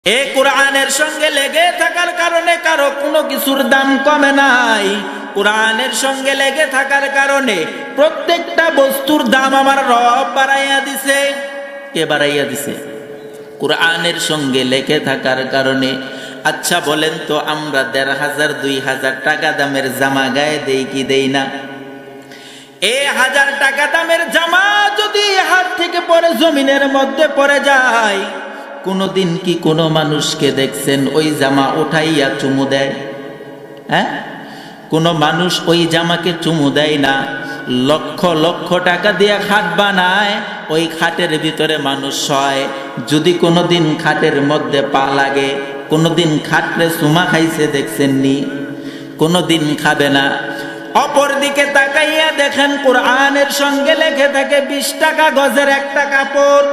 এই কোরআনের সঙ্গে লেগে থাকার কারণে কারো কোনো কিছুর দাম কমে নাই। কোরআনের সঙ্গে লেগে থাকার কারণে প্রত্যেকটা বস্তুর দাম আমার রব বাড়াইয়া দিছে। কে বাড়াইয়া দিছে? কোরআনের সঙ্গে লেগে থাকার কারণে। আচ্ছা বলেন তো, আমরা ১,৫০০ ২,০০০ টাকা দামের জামা গায়ে দেই কি দেই না? ১,০০০ টাকা দামের জামা যদি হাত থেকে পড়ে জমিনের মধ্যে পড়ে যায়, কোনদিন কি কোনো মানুষকে দেখছেন ওই জামা উঠাইয়া চুমু দেয়? হ্যাঁ, কোনো মানুষ ওই জামাকে চুমু দেয় না। লক্ষ লক্ষ টাকা দিয়ে খাট বানায়, ওই খাটের ভিতরে মানুষ শয়। যদি কোনোদিন খাটের মধ্যে পা লাগে, কোনোদিন খাটরে চুমা খাইছে দেখছেননি? কোনোদিন খাবে না। অপর দিকে তাকাইয়া দেখেন, কোরআনের সঙ্গে লেখে থাকে ২০ টাকা গজের একটা কাপড়।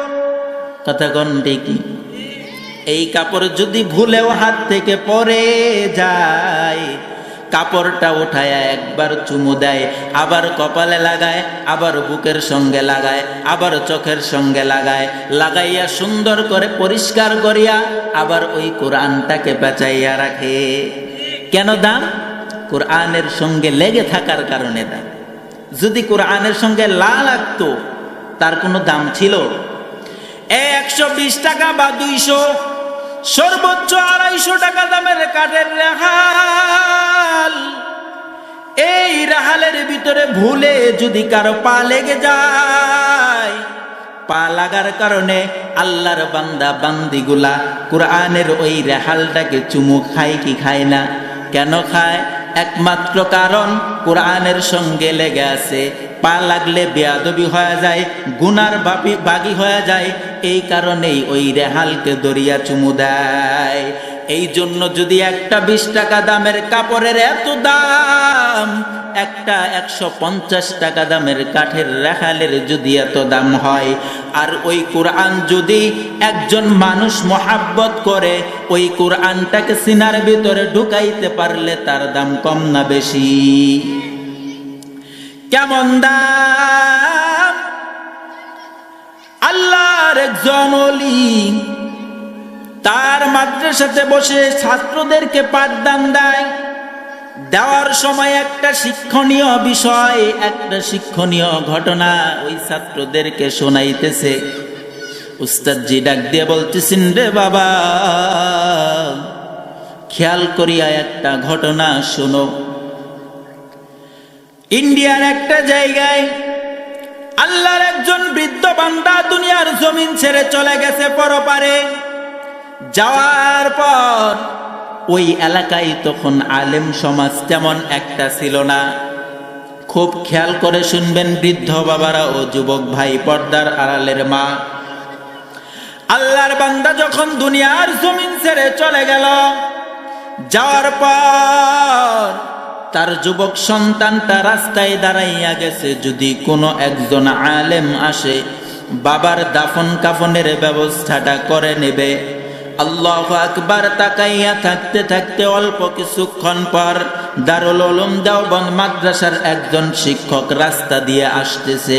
কথা কোন ঠিকই? এই কাপড় যদি ভুলেও হাত থেকে পড়ে যায়, কাপড়টা উঠায় একবার চুমু দেয়, আবার কপালে লাগায়, আবার বুকের সঙ্গে লাগায়, আবার চোখের সঙ্গে লাগায়, লাগাইয়া সুন্দর করে পরিষ্কার করিয়া আবার ওই কোরআনটাকে পেঁচাইয়া রাখে। কেন দাম? কোরআনের সঙ্গে লেগে থাকার কারণে দাম। যদি কোরআনের সঙ্গে লাগতো, তার কোনো দাম ছিল? ১২০ টাকা বা ২০০, সর্বোচ্চ ২৫০ টাকা দামের কাঠের রেহাল। এই রেহালের ভিতরে ভুলে যদি কারো পা লেগে যায়, পা লাগার কারণে আল্লাহর বান্দা বান্দিগুলা কোরআনের ওই রেহালটাকে চুমু খায় কি খায় না? কেন খায়? একমাত্র কারণ কোরআনের সঙ্গে লেগে আছে। পা লাগলে বেয়াদবি হয়ে যায়, গুনার বাগী হয়ে যায়। এই কারণেই ওই রেহালকে দরিয়া চুমু দেয়। এই জন্য যদি একটা ২০ টাকা দামের কাপড়ের এত দাম, একটা ১৫০ টাকা দামের কাঠের রেহালের যদি এত দাম হয়, আর ওই কোরআন যদি একজন মানুষ মহাব্বত করে, ওই কোরআনটাকে সিনার ভিতরে ঢুকাইতে পারলে তার দাম কম না বেশি? কেমন দাম! আল্লাহর একজন ওলি তার মাদ্রাসাতে বসে ছাত্রদেরকে পাঠদান দেয়। দেওয়ার সময় একটা শিক্ষণীয় বিষয়, একটা শিক্ষণীয় ঘটনা ওই ছাত্রদেরকে শোনাইতেছে। উস্তাদজি ডাক দিয়ে বলতেছেন, রে বাবা, খেয়াল করিয়া একটা ঘটনা শোনো। ইন্ডিয়ার একটা জায়গায় আল্লাহর একজন বৃদ্ধ বান্দা দুনিয়ার জমিন ছেড়ে চলে গেছে পরপারে। যাওয়ার পর ওই এলাকায় তখন আলেম সমাজ তেমন একটা ছিল না। খুব খেয়াল করে শুনবেন বৃদ্ধ বাবারা ও যুবক ভাই, পর্দার আড়ালের মা। আল্লাহর বান্দা যখন দুনিয়ার জমিন ছেড়ে চলে গেল, যাওয়ার পর তার যুবক সন্তানটা রাস্তায় দাঁড়াইয়া গেছে, যদি কোনো একজন আলেম আসে বাবার দাফন কাফনের ব্যবস্থাটা করে নেবে। আল্লাহু আকবার। তাকাইয়া থাকতে থাকতে অল্প কিছুক্ষণ পর দারুল উলুম দেওবন্দ মাদ্রাসার একজন শিক্ষক রাস্তা দিয়ে আসতেছে।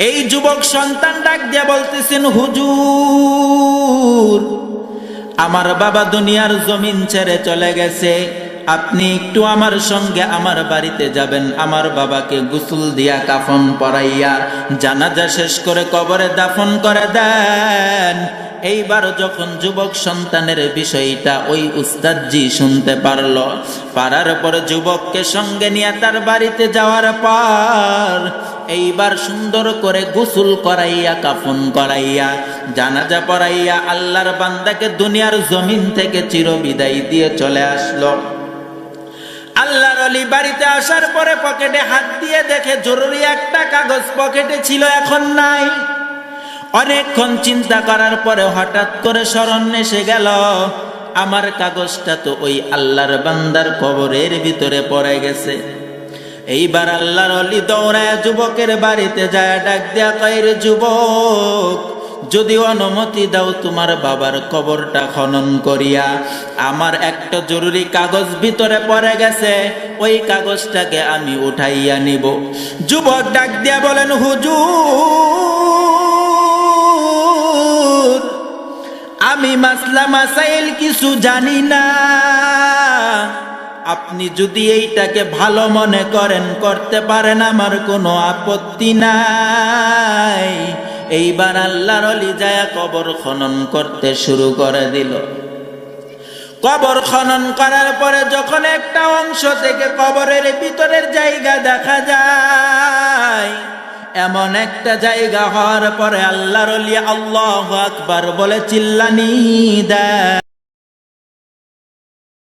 এই যুবক সন্তান ডাক দিয়ে বলতেছেন, হুজুর, আমার বাবা দুনিয়ার জমিন ছেড়ে চলে গেছে, আপনি একটু আমার সঙ্গে আমার বাড়িতে যাবেন, আমার বাবাকে গোসল দিয়া কাফন পরাইয়া জানাজা শেষ করে কবরে দাফন করে দেন। এইবার যখন যুবক সন্তানের বিষয়টা ওই উস্তাদজি শুনতে পারার পরে যুবককে সঙ্গে নিয়ে তার বাড়িতে যাওয়ার পর এইবার সুন্দর করে গোসল করাইয়া কাফন করাইয়া জানাজা পড়াইয়া আল্লাহর বান্দাকে দুনিয়ার জমিন থেকে চিরবিদায় দিয়ে চলে আসলো। আল্লাহর ওলি বাড়িতে আসার পরে পকেটে হাত দিয়ে দেখে জরুরি একটা কাগজ পকেটে ছিল, এখন নাই। অনেকক্ষণ চিন্তা করার পরে হঠাৎ করে স্মরণ এসে গেল, আমার কাগজটা তো ওই আল্লাহর বান্দার কবরের ভিতরে পড়ে গেছে। এইবার আল্লাহর ওলি দৌড়ায় যুবকের বাড়িতে যায়, ডাক দেয়া কয়, রে যুবক, যদি অনুমতি দাও তোমার বাবার কবরটা খনন করিয়া, আমার একটা জরুরি কাগজ ভিতরে পড়ে গেছে, ওই কাগজটাকে আমি উঠাইয়া নিব। যুবক ডাক দিয়া বলেন, হুজুর, আমি মাসলা মাসাইল কিছু জানি না, আপনি যদি এইটাকে ভালো মনে করেন করতে পারেন, আমার কোনো আপত্তি নাই। এইবার আল্লাহর ওলি যায়া কবর খনন করতে শুরু করে দিল। কবর খনন করার পরে যখন একটা অংশ থেকে কবরের ভিতরের জায়গা দেখা যায়, এমন একটা জায়গা হওয়ার পরে আল্লাহর ওলি আল্লাহু আকবার বলে চিল্লানি দেয়।